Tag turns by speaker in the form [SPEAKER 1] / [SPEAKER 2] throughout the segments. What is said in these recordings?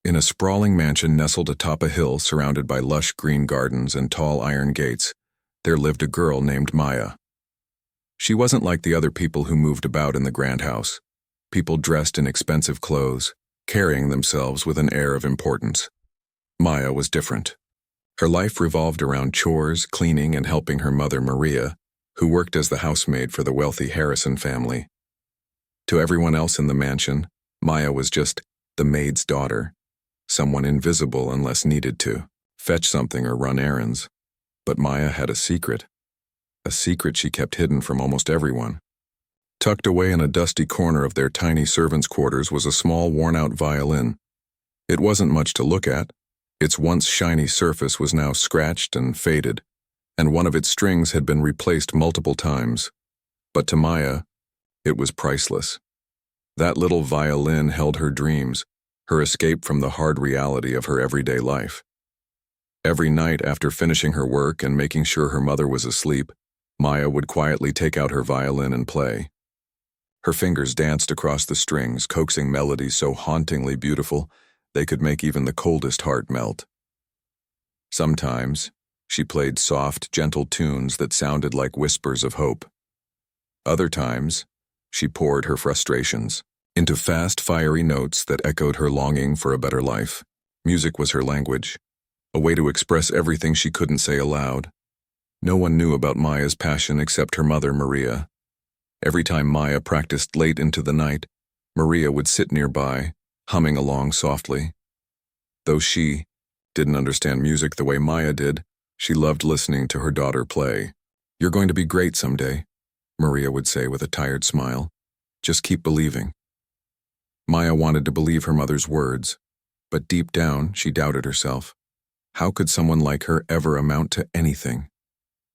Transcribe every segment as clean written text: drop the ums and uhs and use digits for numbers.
[SPEAKER 1] In a sprawling mansion nestled atop a hill surrounded by lush green gardens and tall iron gates, there lived a girl named Maya. She wasn't like the other people who moved about in the grand house, people dressed in expensive clothes, carrying themselves with an air of importance. Maya was different. Her life revolved around chores, cleaning, and helping her mother Maria, who worked as the housemaid for the wealthy Harrison family. To everyone else in the mansion, Maya was just the maid's daughter, someone invisible unless needed to fetch something or run errands. But Maya had a secret she kept hidden from almost everyone. Tucked away in a dusty corner of their tiny servants' quarters was a small worn-out violin. It wasn't much to look at. Its once shiny surface was now scratched and faded, and one of its strings had been replaced multiple times. But to Maya, it was priceless. That little violin held her dreams, her escape from the hard reality of her everyday life. Every night after finishing her work and making sure her mother was asleep, Maya would quietly take out her violin and play. Her fingers danced across the strings, coaxing melodies so hauntingly beautiful they could make even the coldest heart melt. Sometimes, she played soft, gentle tunes that sounded like whispers of hope. Other times, she poured her frustrations into fast, fiery notes that echoed her longing for a better life. Music was her language, a way to express everything she couldn't say aloud. No one knew about Maya's passion except her mother, Maria. Every time Maya practiced late into the night, Maria would sit nearby, humming along softly. Though she didn't understand music the way Maya did, she loved listening to her daughter play. "You're going to be great someday," Maria would say with a tired smile. "Just keep believing." Maya wanted to believe her mother's words, but deep down she doubted herself. How could someone like her ever amount to anything?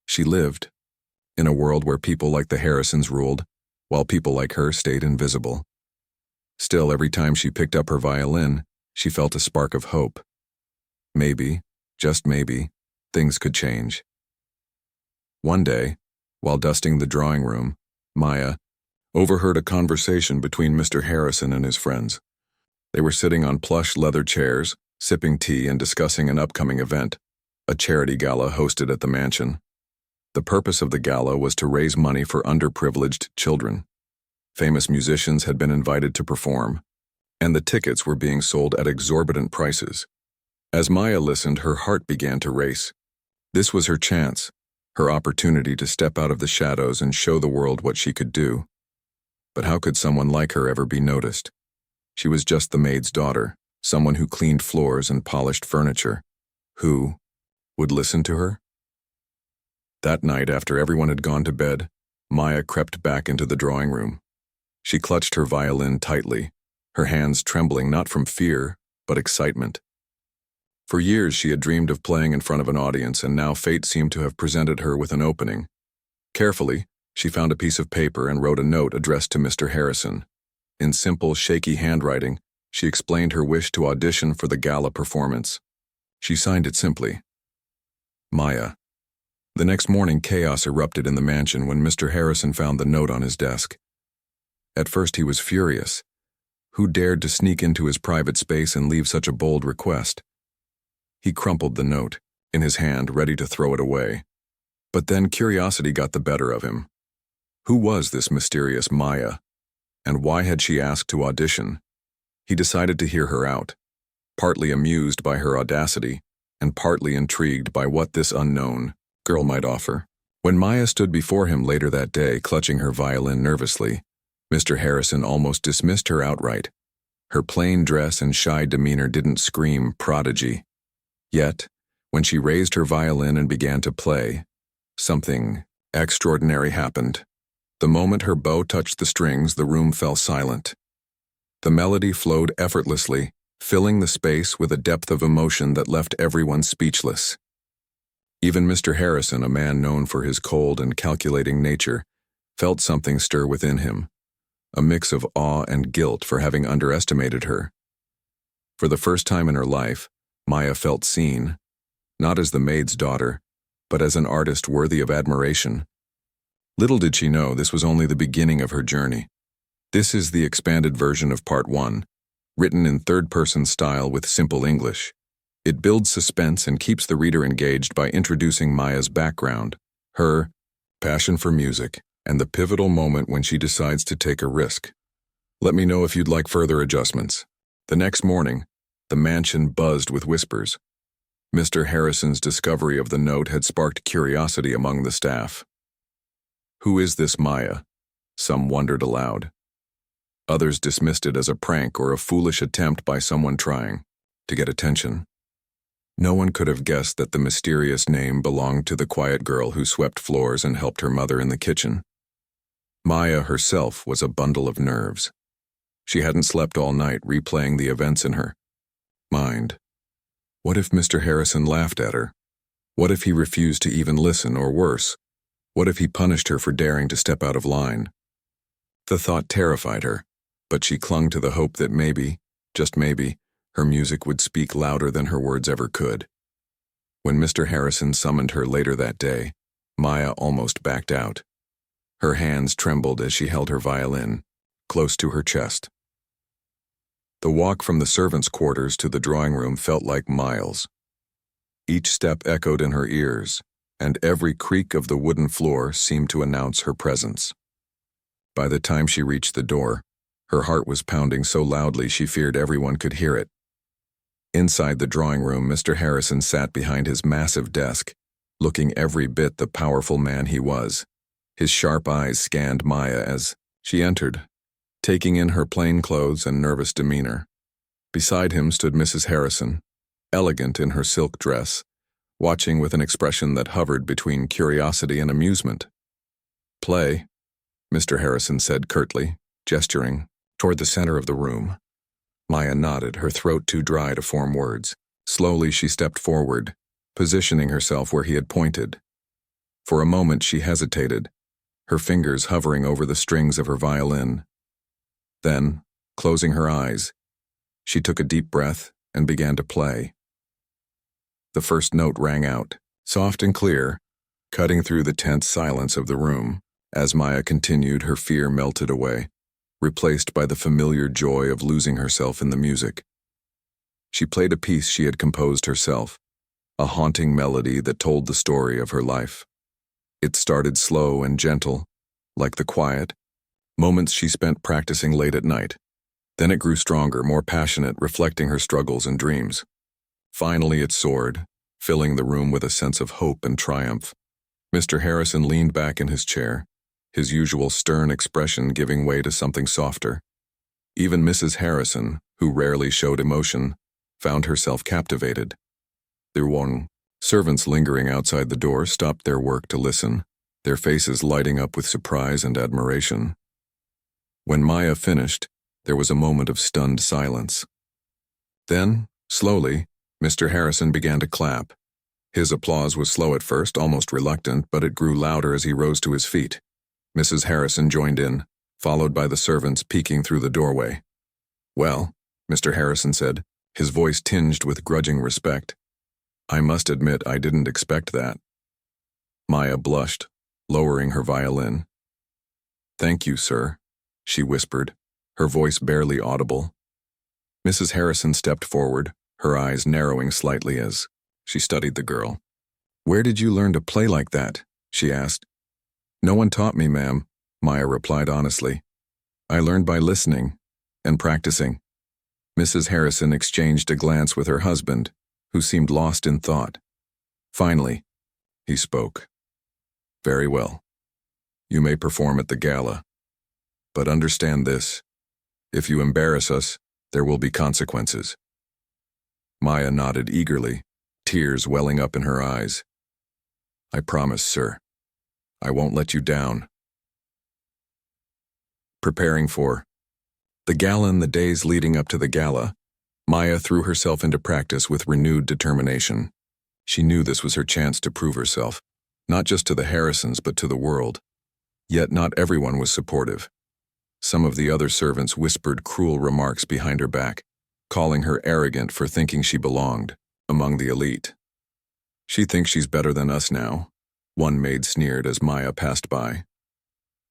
[SPEAKER 1] She lived in a world where people like the Harrisons ruled, while people like her stayed invisible. Still, every time she picked up her violin, she felt a spark of hope. Maybe, just maybe, things could change. One day, while dusting the drawing room, Maya overheard a conversation between Mr. Harrison and his friends. They were sitting on plush leather chairs, sipping tea and discussing an upcoming event, a charity gala hosted at the mansion. The purpose of the gala was to raise money for underprivileged children. Famous musicians had been invited to perform, and the tickets were being sold at exorbitant prices. As Maya listened, her heart began to race. This was her chance, her opportunity to step out of the shadows and show the world what she could do. But how could someone like her ever be noticed? She was just the maid's daughter, someone who cleaned floors and polished furniture. Who would listen to her? That night, after everyone had gone to bed, Maya crept back into the drawing room. She clutched her violin tightly, her hands trembling not from fear, but excitement. For years she had dreamed of playing in front of an audience, and now fate seemed to have presented her with an opening. Carefully, she found a piece of paper and wrote a note addressed to Mr. Harrison. In simple, shaky handwriting, she explained her wish to audition for the gala performance. She signed it simply, Maya. The next morning, chaos erupted in the mansion when Mr. Harrison found the note on his desk. At first he was furious. Who dared to sneak into his private space and leave such a bold request? He crumpled the note in his hand, ready to throw it away. But then curiosity got the better of him. Who was this mysterious Maya? And why had she asked to audition? He decided to hear her out, partly amused by her audacity, and partly intrigued by what this unknown girl might offer. When Maya stood before him later that day, clutching her violin nervously, Mr. Harrison almost dismissed her outright. Her plain dress and shy demeanor didn't scream prodigy. Yet, when she raised her violin and began to play, something extraordinary happened. The moment her bow touched the strings, the room fell silent. The melody flowed effortlessly, filling the space with a depth of emotion that left everyone speechless. Even Mr. Harrison, a man known for his cold and calculating nature, felt something stir within him, a mix of awe and guilt for having underestimated her. For the first time in her life, Maya felt seen, not as the maid's daughter, but as an artist worthy of admiration. Little did she know this was only the beginning of her journey. This is the expanded version of Part 1, written in third-person style with simple English. It builds suspense and keeps the reader engaged by introducing Maya's background, her passion for music, and the pivotal moment when she decides to take a risk. Let me know if you'd like further adjustments. The next morning, the mansion buzzed with whispers. Mr. Harrison's discovery of the note had sparked curiosity among the staff. Who is this Maya? Some wondered aloud. Others dismissed it as a prank or a foolish attempt by someone trying to get attention. No one could have guessed that the mysterious name belonged to the quiet girl who swept floors and helped her mother in the kitchen. Maya herself was a bundle of nerves. She hadn't slept all night, replaying the events in her mind. What if Mr. Harrison laughed at her? What if he refused to even listen, or worse, what if he punished her for daring to step out of line? The thought terrified her, but she clung to the hope that maybe, just maybe, her music would speak louder than her words ever could. When Mr. Harrison summoned her later that day, Maya almost backed out. Her hands trembled as she held her violin, close to her chest. The walk from the servants' quarters to the drawing room felt like miles. Each step echoed in her ears, and every creak of the wooden floor seemed to announce her presence. By the time she reached the door, her heart was pounding so loudly she feared everyone could hear it. Inside the drawing room, Mr. Harrison sat behind his massive desk, looking every bit the powerful man he was. His sharp eyes scanned Maya as she entered, taking in her plain clothes and nervous demeanor. Beside him stood Mrs. Harrison, elegant in her silk dress, watching with an expression that hovered between curiosity and amusement. "Play," Mr. Harrison said curtly, gesturing toward the center of the room. Maya nodded, her throat too dry to form words. Slowly she stepped forward, positioning herself where he had pointed. For a moment she hesitated, her fingers hovering over the strings of her violin. Then, closing her eyes, she took a deep breath and began to play. The first note rang out, soft and clear, cutting through the tense silence of the room. As Maya continued, her fear melted away, replaced by the familiar joy of losing herself in the music. She played a piece she had composed herself, a haunting melody that told the story of her life. It started slow and gentle, like the quiet moments she spent practicing late at night. Then it grew stronger, more passionate, reflecting her struggles and dreams. Finally it soared, filling the room with a sense of hope and triumph. Mr. Harrison leaned back in his chair, his usual stern expression giving way to something softer. Even Mrs. Harrison, who rarely showed emotion, found herself captivated. The servants lingering outside the door stopped their work to listen, their faces lighting up with surprise and admiration. When Maya finished, there was a moment of stunned silence. Then, slowly, Mr. Harrison began to clap. His applause was slow at first, almost reluctant, but it grew louder as he rose to his feet. Mrs. Harrison joined in, followed by the servants peeking through the doorway. "Well," Mr. Harrison said, his voice tinged with grudging respect, "I must admit I didn't expect that." Maya blushed, lowering her violin. "Thank you, sir," she whispered, her voice barely audible. Mrs. Harrison stepped forward, her eyes narrowing slightly as she studied the girl. "Where did you learn to play like that?" she asked. "No one taught me, ma'am," Maya replied honestly. "I learned by listening and practicing." Mrs. Harrison exchanged a glance with her husband, who seemed lost in thought. Finally, he spoke. "Very well. You may perform at the gala. But understand this. If you embarrass us, there will be consequences." Maya nodded eagerly, tears welling up in her eyes. "I promise, sir. I won't let you down." Preparing for the gala and the days leading up to the gala, Maya threw herself into practice with renewed determination. She knew this was her chance to prove herself, not just to the Harrisons but to the world. Yet not everyone was supportive. Some of the other servants whispered cruel remarks behind her back, calling her arrogant for thinking she belonged among the elite. "She thinks she's better than us now," one maid sneered as Maya passed by.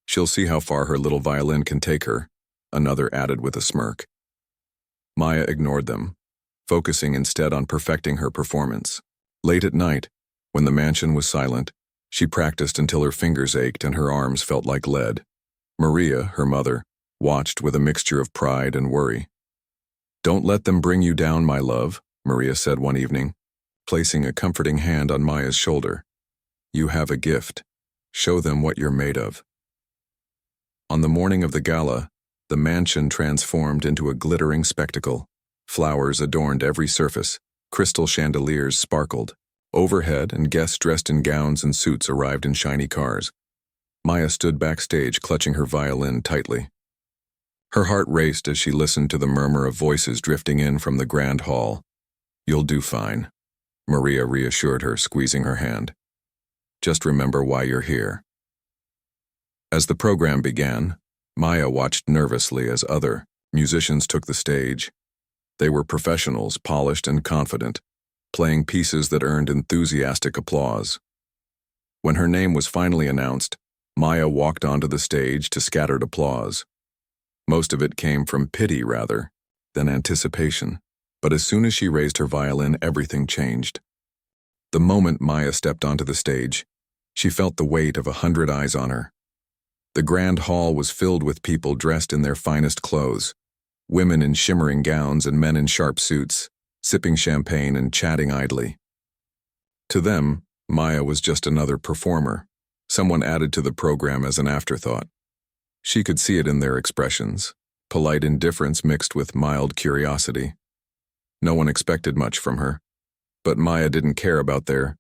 [SPEAKER 1] "She'll see how far her little violin can take her," another added with a smirk. Maya ignored them, focusing instead on perfecting her performance. Late at night, when the mansion was silent, she practiced until her fingers ached and her arms felt like lead. Maria, her mother, watched with a mixture of pride and worry. "Don't let them bring you down, my love," Maria said one evening, placing a comforting hand on Maya's shoulder. "You have a gift. Show them what you're made of." On the morning of the gala, the mansion transformed into a glittering spectacle. Flowers adorned every surface, crystal chandeliers sparkled. Overhead, and guests dressed in gowns and suits arrived in shiny cars. Maya stood backstage, clutching her violin tightly. Her heart raced as she listened to the murmur of voices drifting in from the grand hall. "You'll do fine," Maria reassured her, squeezing her hand. "Just remember why you're here." As the program began, Maya watched nervously as other musicians took the stage. They were professionals, polished and confident, playing pieces that earned enthusiastic applause. When her name was finally announced, Maya walked onto the stage to scattered applause. Most of it came from pity rather than anticipation, but as soon as she raised her violin, everything changed. The moment Maya stepped onto the stage, she felt the weight of 100 eyes on her. The grand hall was filled with people dressed in their finest clothes, women in shimmering gowns and men in sharp suits, sipping champagne and chatting idly. To them, Maya was just another performer, someone added to the program as an afterthought. She could see it in their expressions, polite indifference mixed with mild curiosity. No one expected much from her, but Maya didn't care about their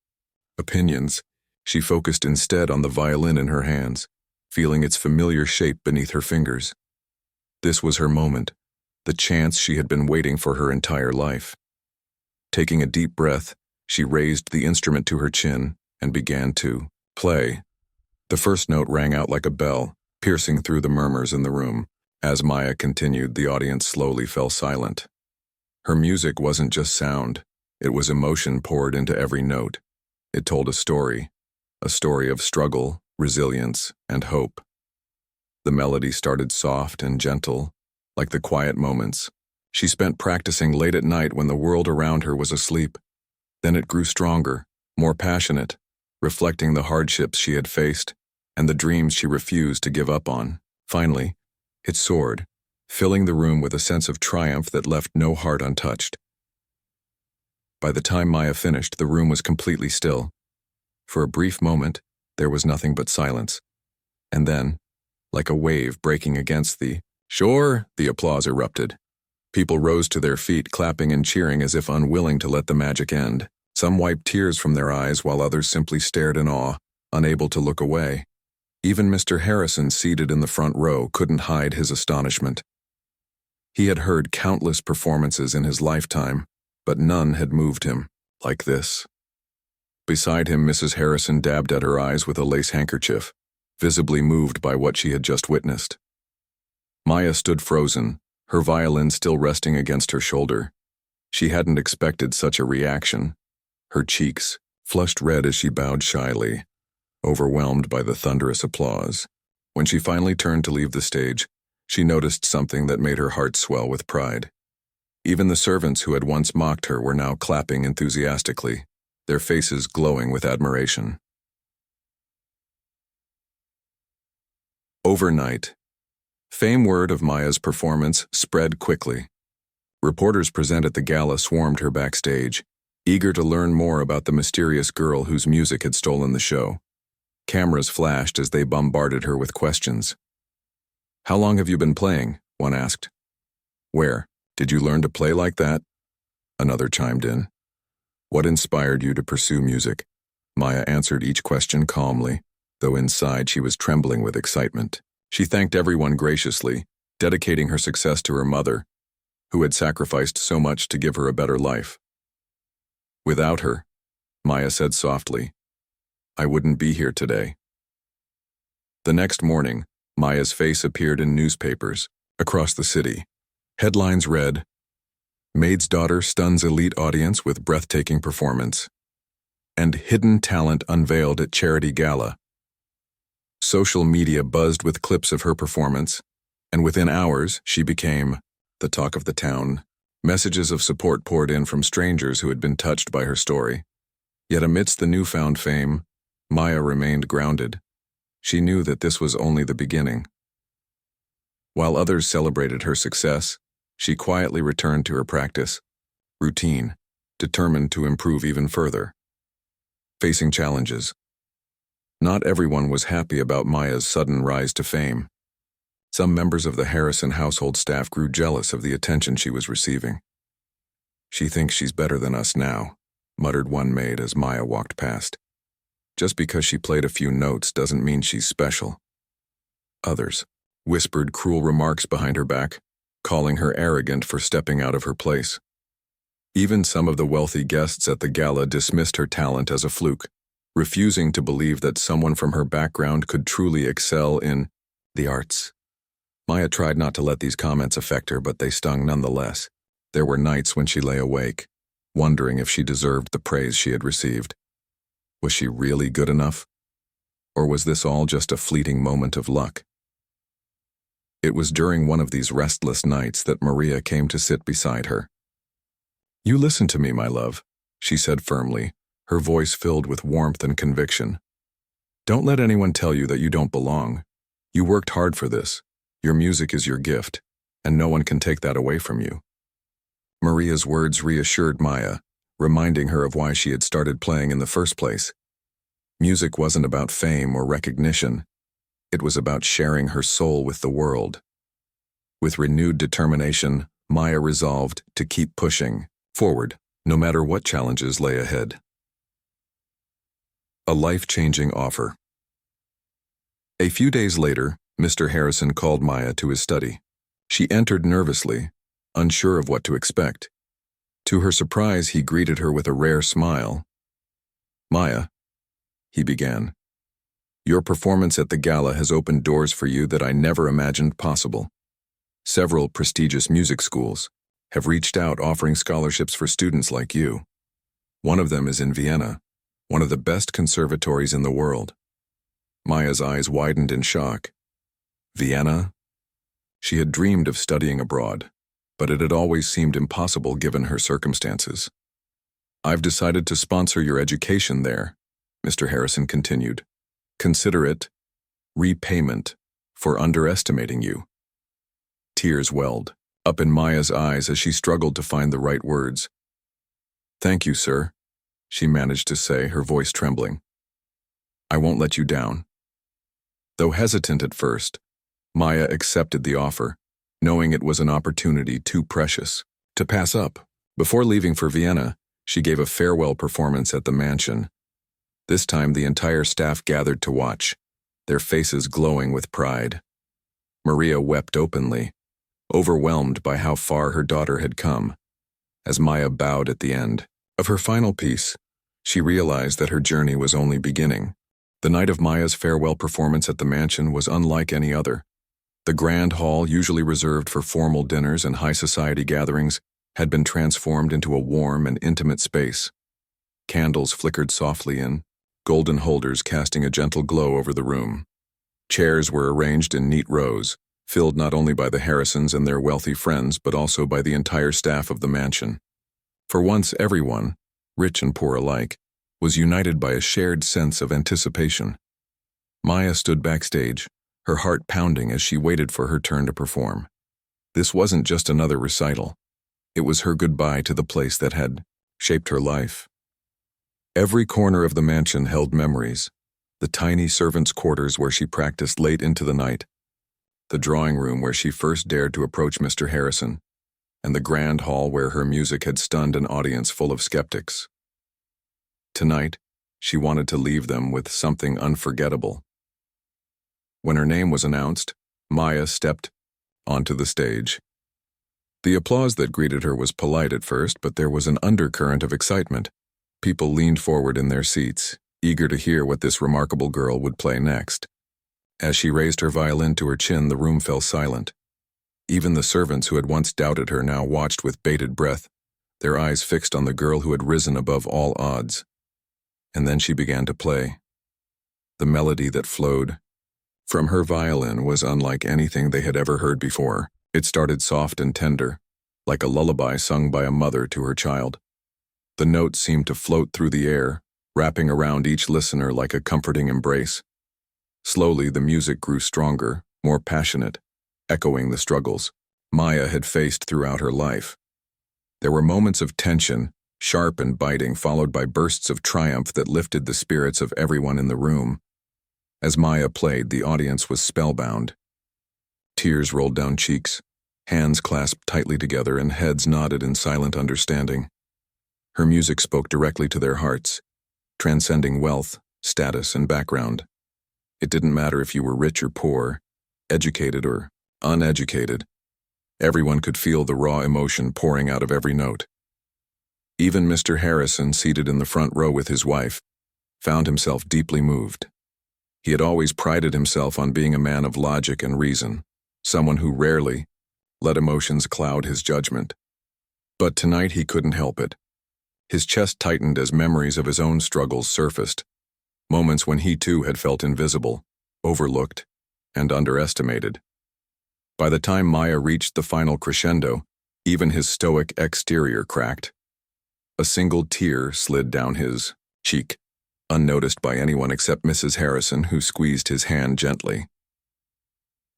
[SPEAKER 1] opinions. She focused instead on the violin in her hands, feeling its familiar shape beneath her fingers. This was her moment, the chance she had been waiting for her entire life. Taking a deep breath, she raised the instrument to her chin and began to play. The first note rang out like a bell, piercing through the murmurs in the room. As Maya continued, the audience slowly fell silent. Her music wasn't just sound, it was emotion poured into every note. It told a story of struggle, resilience, and hope. The melody started soft and gentle, like the quiet moments she spent practicing late at night when the world around her was asleep. Then it grew stronger, more passionate, reflecting the hardships she had faced and the dreams she refused to give up on. Finally, it soared, filling the room with a sense of triumph that left no heart untouched. By the time Maya finished, the room was completely still. For a brief moment, there was nothing but silence. And then, like a wave breaking against the shore, the applause erupted. People rose to their feet, clapping and cheering as if unwilling to let the magic end. Some wiped tears from their eyes while others simply stared in awe, unable to look away. Even Mr. Harrison, seated in the front row, couldn't hide his astonishment. He had heard countless performances in his lifetime, but none had moved him like this. Beside him, Mrs. Harrison dabbed at her eyes with a lace handkerchief, visibly moved by what she had just witnessed. Maya stood frozen, her violin still resting against her shoulder. She hadn't expected such a reaction. Her cheeks flushed red as she bowed shyly, overwhelmed by the thunderous applause. When she finally turned to leave the stage, she noticed something that made her heart swell with pride. Even the servants who had once mocked her were now clapping enthusiastically, their faces glowing with admiration. Overnight, fame word of Maya's performance spread quickly. Reporters present at the gala swarmed her backstage, eager to learn more about the mysterious girl whose music had stolen the show. Cameras flashed as they bombarded her with questions. "How long have you been playing?" one asked. "Where? Did you learn to play like that?" Another chimed in. "What inspired you to pursue music?" Maya answered each question calmly, though inside she was trembling with excitement. She thanked everyone graciously, dedicating her success to her mother, who had sacrificed so much to give her a better life. "Without her," Maya said softly, "I wouldn't be here today." The next morning, Maya's face appeared in newspapers across the city. Headlines read, "Maid's daughter stuns elite audience with breathtaking performance," and "Hidden talent unveiled at charity gala." Social media buzzed with clips of her performance, and within hours she became the talk of the town. Messages of support poured in from strangers who had been touched by her story. Yet amidst the newfound fame, Maya remained grounded. She knew that this was only the beginning. While others celebrated her success, she quietly returned to her practice, routine, determined to improve even further. Facing challenges. Not everyone was happy about Maya's sudden rise to fame. Some members of the Harrison household staff grew jealous of the attention she was receiving. "She thinks she's better than us now," muttered one maid as Maya walked past. "Just because she played a few notes doesn't mean she's special." Others whispered cruel remarks behind her back, calling her arrogant for stepping out of her place. Even some of the wealthy guests at the gala dismissed her talent as a fluke, refusing to believe that someone from her background could truly excel in the arts. Maya tried not to let these comments affect her, but they stung nonetheless. There were nights when she lay awake, wondering if she deserved the praise she had received. Was she really good enough? Or was this all just a fleeting moment of luck? It was during one of these restless nights that Maria came to sit beside her. "You listen to me, my love," she said firmly, her voice filled with warmth and conviction. "Don't let anyone tell you that you don't belong. You worked hard for this. Your music is your gift, and no one can take that away from you." Maria's words reassured Maya, reminding her of why she had started playing in the first place. Music wasn't about fame or recognition. It was about sharing her soul with the world. With renewed determination, Maya resolved to keep pushing forward, no matter what challenges lay ahead. A life-changing offer. A few days later, Mr. Harrison called Maya to his study. She entered nervously, unsure of what to expect. To her surprise, he greeted her with a rare smile. "Maya," he began, "your performance at the gala has opened doors for you that I never imagined possible. Several prestigious music schools have reached out offering scholarships for students like you. One of them is in Vienna, one of the best conservatories in the world." Maya's eyes widened in shock. Vienna? She had dreamed of studying abroad, but it had always seemed impossible given her circumstances. "I've decided to sponsor your education there," Mr. Harrison continued. "Consider it repayment for underestimating you." Tears welled up in Maya's eyes as she struggled to find the right words. "Thank you, sir," she managed to say, her voice trembling. "I won't let you down." Though hesitant at first, Maya accepted the offer, knowing it was an opportunity too precious to pass up. Before leaving for Vienna, she gave a farewell performance at the mansion. This time the entire staff gathered to watch, their faces glowing with pride. Maria wept openly, overwhelmed by how far her daughter had come. As Maya bowed at the end of her final piece, she realized that her journey was only beginning. The night of Maya's farewell performance at the mansion was unlike any other. The grand hall, usually reserved for formal dinners and high society gatherings, had been transformed into a warm and intimate space. Candles flickered softly in, golden holders casting a gentle glow over the room. Chairs were arranged in neat rows, filled not only by the Harrisons and their wealthy friends, but also by the entire staff of the mansion. For once, everyone, rich and poor alike, was united by a shared sense of anticipation. Maya stood backstage, her heart pounding as she waited for her turn to perform. This wasn't just another recital. It was her goodbye to the place that had shaped her life. Every corner of the mansion held memories: the tiny servants' quarters where she practiced late into the night, the drawing room where she first dared to approach Mr. Harrison, and the grand hall where her music had stunned an audience full of skeptics. Tonight, she wanted to leave them with something unforgettable. When her name was announced, Maya stepped onto the stage. The applause that greeted her was polite at first, but there was an undercurrent of excitement. People leaned forward in their seats, eager to hear what this remarkable girl would play next. As she raised her violin to her chin, the room fell silent. Even the servants who had once doubted her now watched with bated breath, their eyes fixed on the girl who had risen above all odds. And then she began to play. The melody that flowed from her violin was unlike anything they had ever heard before. It started soft and tender, like a lullaby sung by a mother to her child. The notes seemed to float through the air, wrapping around each listener like a comforting embrace. Slowly, the music grew stronger, more passionate, echoing the struggles Maya had faced throughout her life. There were moments of tension, sharp and biting, followed by bursts of triumph that lifted the spirits of everyone in the room. As Maya played, the audience was spellbound. Tears rolled down cheeks, hands clasped tightly together, and heads nodded in silent understanding. Her music spoke directly to their hearts, transcending wealth, status, and background. It didn't matter if you were rich or poor, educated or uneducated. Everyone could feel the raw emotion pouring out of every note. Even Mr. Harrison, seated in the front row with his wife, found himself deeply moved. He had always prided himself on being a man of logic and reason, someone who rarely let emotions cloud his judgment. But tonight he couldn't help it. His chest tightened as memories of his own struggles surfaced, moments when he too had felt invisible, overlooked, and underestimated. By the time Maya reached the final crescendo, even his stoic exterior cracked. A single tear slid down his cheek, unnoticed by anyone except Mrs. Harrison, who squeezed his hand gently.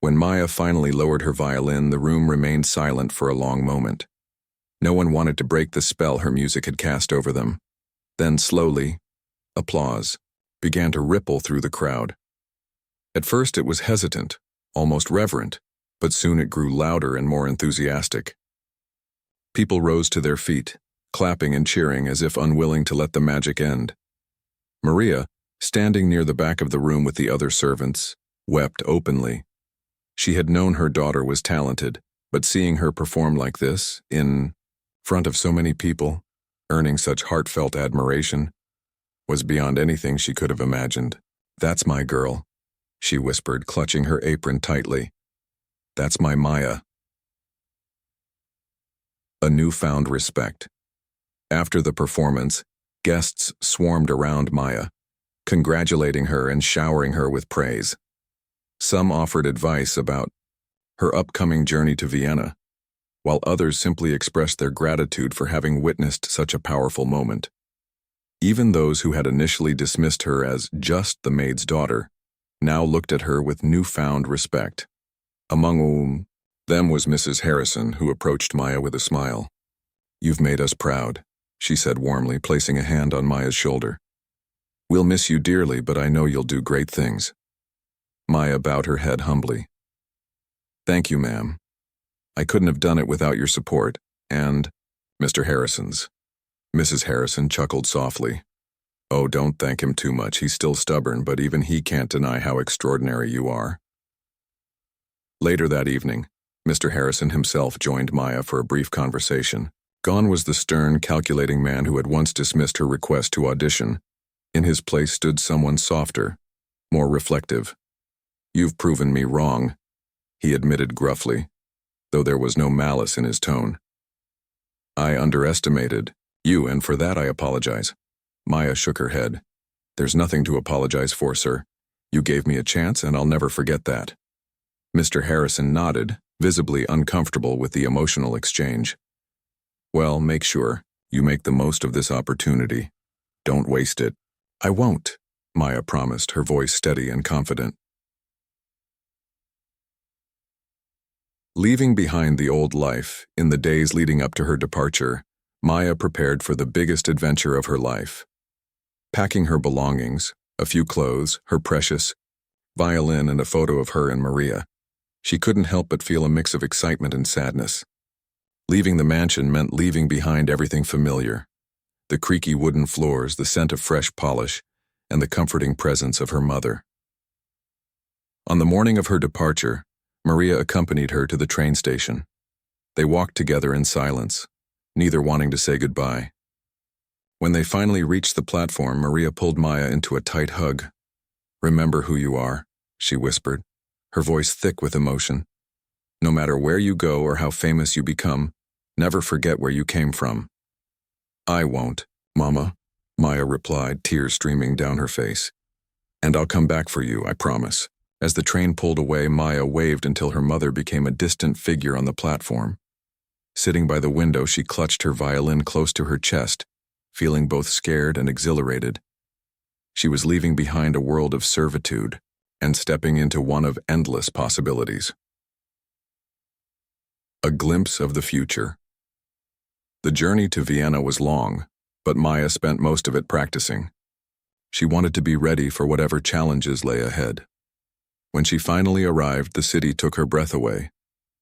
[SPEAKER 1] When Maya finally lowered her violin, the room remained silent for a long moment. No one wanted to break the spell her music had cast over them. Then slowly, applause began to ripple through the crowd. At first it was hesitant, almost reverent, but soon it grew louder and more enthusiastic. People rose to their feet, clapping and cheering as if unwilling to let the magic end. Maria, standing near the back of the room with the other servants, wept openly. She had known her daughter was talented, but seeing her perform like this, in front of so many people, earning such heartfelt admiration, was beyond anything she could have imagined. "That's my girl," she whispered, clutching her apron tightly. "That's my Maya." A newfound respect. After the performance, guests swarmed around Maya, congratulating her and showering her with praise. Some offered advice about her upcoming journey to Vienna, while others simply expressed their gratitude for having witnessed such a powerful moment. Even those who had initially dismissed her as just the maid's daughter now looked at her with newfound respect. Among them was Mrs. Harrison, who approached Maya with a smile. "You've made us proud," she said warmly, placing a hand on Maya's shoulder. "We'll miss you dearly, but I know you'll do great things." Maya bowed her head humbly. "Thank you, ma'am. I couldn't have done it without your support, and Mr. Harrison's." Mrs. Harrison chuckled softly. "Oh, don't thank him too much. He's still stubborn, but even he can't deny how extraordinary you are." Later that evening, Mr. Harrison himself joined Maya for a brief conversation. Gone was the stern, calculating man who had once dismissed her request to audition. In his place stood someone softer, more reflective. "You've proven me wrong," he admitted gruffly, though there was no malice in his tone. "I underestimated you, and for that I apologize." Maya shook her head. "There's nothing to apologize for, sir. You gave me a chance, and I'll never forget that." Mr. Harrison nodded, visibly uncomfortable with the emotional exchange. "Well, make sure you make the most of this opportunity. Don't waste it." "I won't," Maya promised, her voice steady and confident. Leaving behind the old life, in the days leading up to her departure, Maya prepared for the biggest adventure of her life. Packing her belongings, a few clothes, her precious violin, and a photo of her and Maria, she couldn't help but feel a mix of excitement and sadness. Leaving the mansion meant leaving behind everything familiar: the creaky wooden floors, the scent of fresh polish, and the comforting presence of her mother. On the morning of her departure, Maria accompanied her to the train station. They walked together in silence, neither wanting to say goodbye. When they finally reached the platform, Maria pulled Maya into a tight hug. "Remember who you are," she whispered, her voice thick with emotion. "No matter where you go or how famous you become, never forget where you came from." "I won't, Mama," Maya replied, tears streaming down her face. "And I'll come back for you, I promise." As the train pulled away, Maya waved until her mother became a distant figure on the platform. Sitting by the window, she clutched her violin close to her chest, feeling both scared and exhilarated. She was leaving behind a world of servitude and stepping into one of endless possibilities. A glimpse of the future. The journey to Vienna was long, but Maya spent most of it practicing. She wanted to be ready for whatever challenges lay ahead. When she finally arrived, the city took her breath away.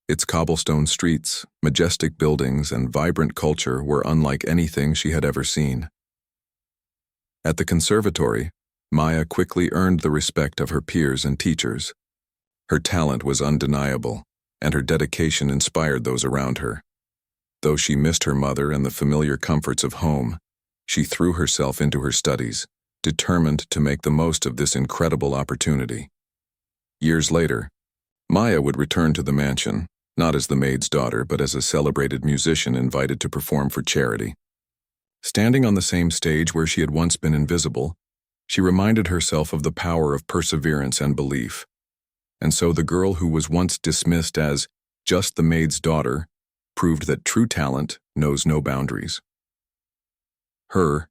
[SPEAKER 1] Its cobblestone streets, majestic buildings, and vibrant culture were unlike anything she had ever seen. At the conservatory, Maya quickly earned the respect of her peers and teachers. Her talent was undeniable, and her dedication inspired those around her. Though she missed her mother and the familiar comforts of home, she threw herself into her studies, determined to make the most of this incredible opportunity. Years later, Maya would return to the mansion, not as the maid's daughter, but as a celebrated musician invited to perform for charity. Standing on the same stage where she had once been invisible, she reminded herself of the power of perseverance and belief. And so the girl who was once dismissed as just the maid's daughter proved that true talent knows no boundaries. Her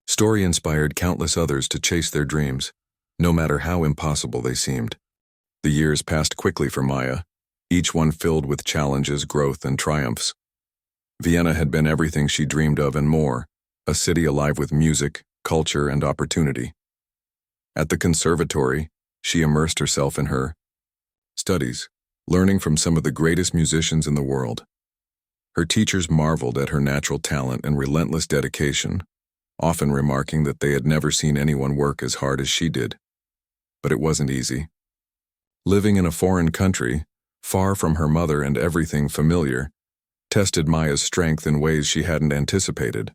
[SPEAKER 1] story inspired countless others to chase their dreams, no matter how impossible they seemed. The years passed quickly for Maya, each one filled with challenges, growth, and triumphs. Vienna had been everything she dreamed of and more, a city alive with music, culture, and opportunity. At the conservatory, she immersed herself in her studies, learning from some of the greatest musicians in the world. Her teachers marveled at her natural talent and relentless dedication, often remarking that they had never seen anyone work as hard as she did. But it wasn't easy. Living in a foreign country, far from her mother and everything familiar, tested Maya's strength in ways she hadn't anticipated.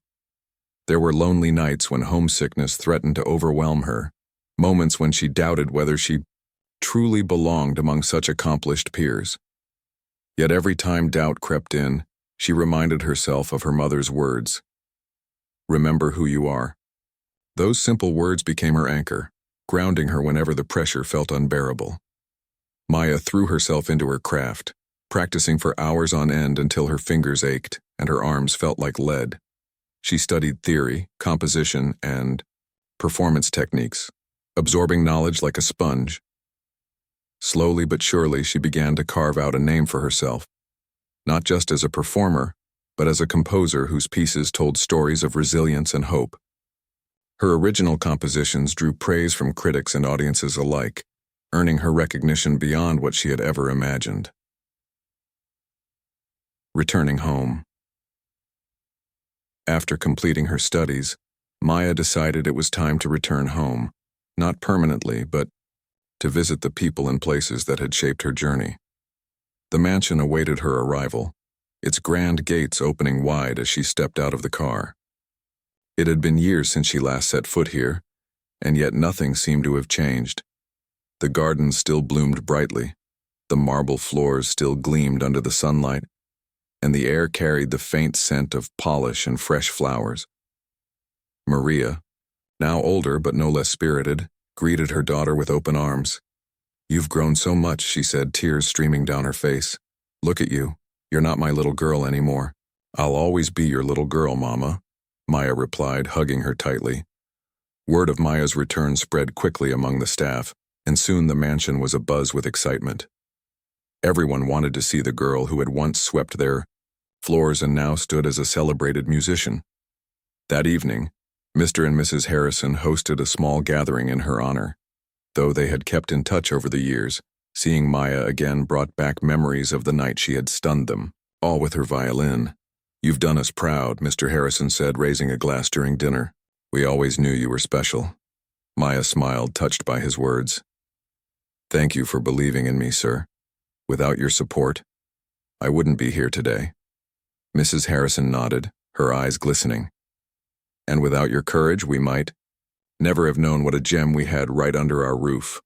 [SPEAKER 1] There were lonely nights when homesickness threatened to overwhelm her, moments when she doubted whether she truly belonged among such accomplished peers. Yet every time doubt crept in, she reminded herself of her mother's words. "Remember who you are." Those simple words became her anchor, grounding her whenever the pressure felt unbearable. Maya threw herself into her craft, practicing for hours on end until her fingers ached and her arms felt like lead. She studied theory, composition, and performance techniques, absorbing knowledge like a sponge. Slowly but surely, she began to carve out a name for herself, not just as a performer, but as a composer whose pieces told stories of resilience and hope. Her original compositions drew praise from critics and audiences alike, earning her recognition beyond what she had ever imagined. Returning home. After completing her studies, Maya decided it was time to return home, not permanently, but to visit the people and places that had shaped her journey. The mansion awaited her arrival, its grand gates opening wide as she stepped out of the car. It had been years since she last set foot here, and yet nothing seemed to have changed. The gardens still bloomed brightly, the marble floors still gleamed under the sunlight, and the air carried the faint scent of polish and fresh flowers. Maria, now older but no less spirited, greeted her daughter with open arms. "You've grown so much," she said, tears streaming down her face. "Look at you. You're not my little girl anymore." "I'll always be your little girl, Mama," Maya replied, hugging her tightly. Word of Maya's return spread quickly among the staff, and soon the mansion was abuzz with excitement. Everyone wanted to see the girl who had once swept their floors and now stood as a celebrated musician. That evening, Mr. and Mrs. Harrison hosted a small gathering in her honor. Though they had kept in touch over the years, seeing Maya again brought back memories of the night she had stunned them, all with her violin. "You've done us proud," Mr. Harrison said, raising a glass during dinner. "We always knew you were special." Maya smiled, touched by his words. "Thank you for believing in me, sir. Without your support, I wouldn't be here today." Mrs. Harrison nodded, her eyes glistening. "And without your courage, we might never have known what a gem we had right under our roof."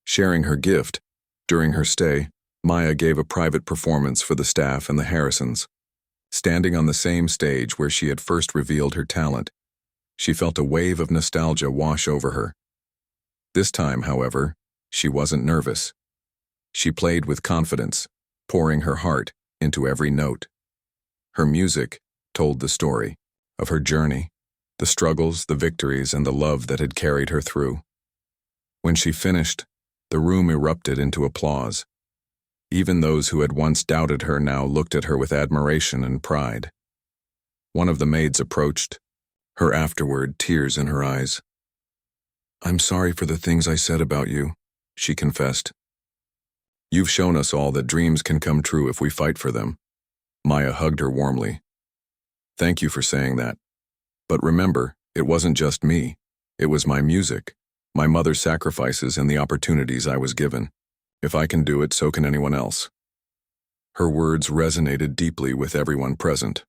[SPEAKER 1] Sharing her gift, during her stay, Maya gave a private performance for the staff and the Harrisons. Standing on the same stage where she had first revealed her talent, she felt a wave of nostalgia wash over her. This time, however, she wasn't nervous. She played with confidence, pouring her heart into every note. Her music told the story of her journey, the struggles, the victories, and the love that had carried her through. When she finished, the room erupted into applause. Even those who had once doubted her now looked at her with admiration and pride. One of the maids approached, her afterward tears in her eyes. "I'm sorry for the things I said about you," she confessed. "You've shown us all that dreams can come true if we fight for them." Maya hugged her warmly. "Thank you for saying that. But remember, it wasn't just me. It was my music, my mother's sacrifices, and the opportunities I was given. If I can do it, so can anyone else." Her words resonated deeply with everyone present.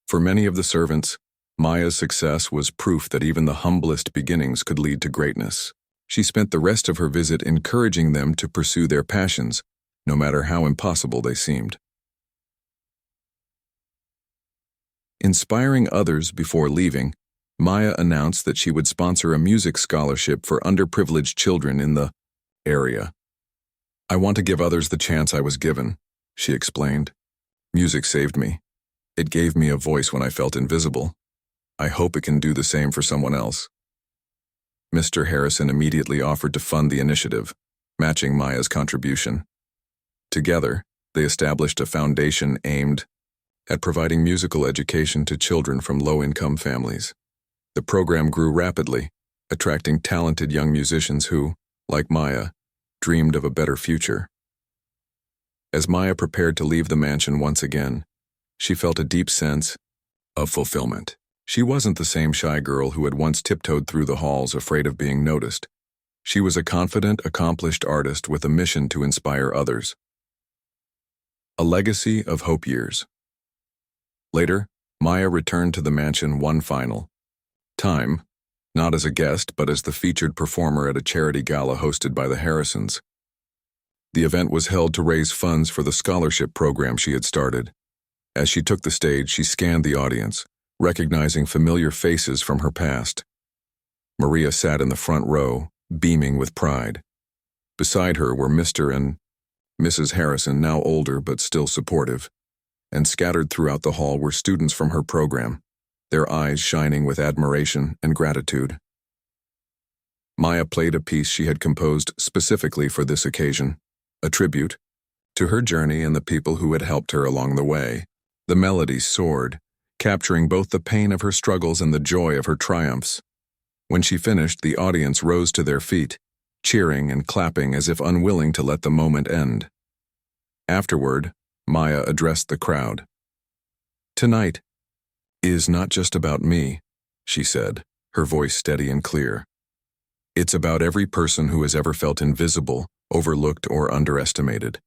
[SPEAKER 1] For many of the servants, Maya's success was proof that even the humblest beginnings could lead to greatness. She spent the rest of her visit encouraging them to pursue their passions, no matter how impossible they seemed. Inspiring others before leaving, Maya announced that she would sponsor a music scholarship for underprivileged children in the area. "I want to give others the chance I was given," she explained. "Music saved me. It gave me a voice when I felt invisible. I hope it can do the same for someone else." Mr. Harrison immediately offered to fund the initiative, matching Maya's contribution. Together, they established a foundation aimed at providing musical education to children from low-income families. The program grew rapidly, attracting talented young musicians who, like Maya, dreamed of a better future. As Maya prepared to leave the mansion once again, she felt a deep sense of fulfillment. She wasn't the same shy girl who had once tiptoed through the halls afraid of being noticed. She was a confident, accomplished artist with a mission to inspire others. A legacy of hope years. Later, Maya returned to the mansion one final time, not as a guest but as the featured performer at a charity gala hosted by the Harrisons. The event was held to raise funds for the scholarship program she had started. As she took the stage, she scanned the audience, recognizing familiar faces from her past. Maria sat in the front row, beaming with pride. Beside her were Mr. and Mrs. Harrison, now older but still supportive, and scattered throughout the hall were students from her program, their eyes shining with admiration and gratitude. Maya played a piece she had composed specifically for this occasion, a tribute to her journey and the people who had helped her along the way. The melody soared, capturing both the pain of her struggles and the joy of her triumphs. When she finished, the audience rose to their feet, cheering and clapping as if unwilling to let the moment end. Afterward, Maya addressed the crowd. "Tonight is not just about me," she said, her voice steady and clear. "It's about every person who has ever felt invisible, overlooked, or underestimated.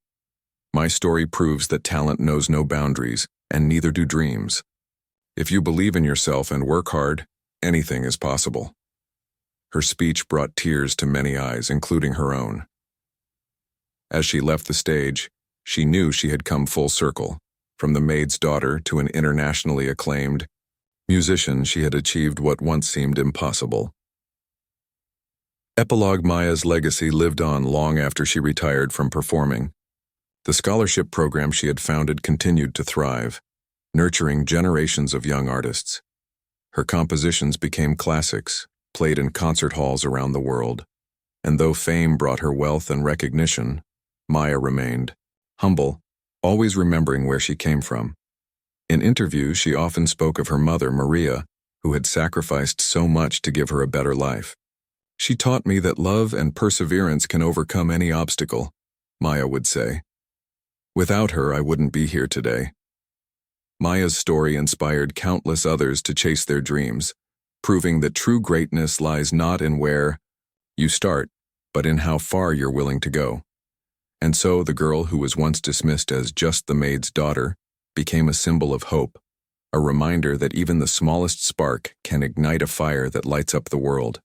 [SPEAKER 1] My story proves that talent knows no boundaries, and neither do dreams. If you believe in yourself and work hard, anything is possible." Her speech brought tears to many eyes, including her own. As she left the stage, she knew she had come full circle. From the maid's daughter to an internationally acclaimed musician, she had achieved what once seemed impossible. Epilogue. Maya's legacy lived on long after she retired from performing. The scholarship program she had founded continued to thrive, nurturing generations of young artists. Her compositions became classics, played in concert halls around the world, and though fame brought her wealth and recognition, Maya remained humble, always remembering where she came from. In interviews, she often spoke of her mother, Maria, who had sacrificed so much to give her a better life. "She taught me that love and perseverance can overcome any obstacle," Maya would say. "Without her, I wouldn't be here today." Maya's story inspired countless others to chase their dreams, proving that true greatness lies not in where you start, but in how far you're willing to go. And so the girl who was once dismissed as just the maid's daughter became a symbol of hope, a reminder that even the smallest spark can ignite a fire that lights up the world.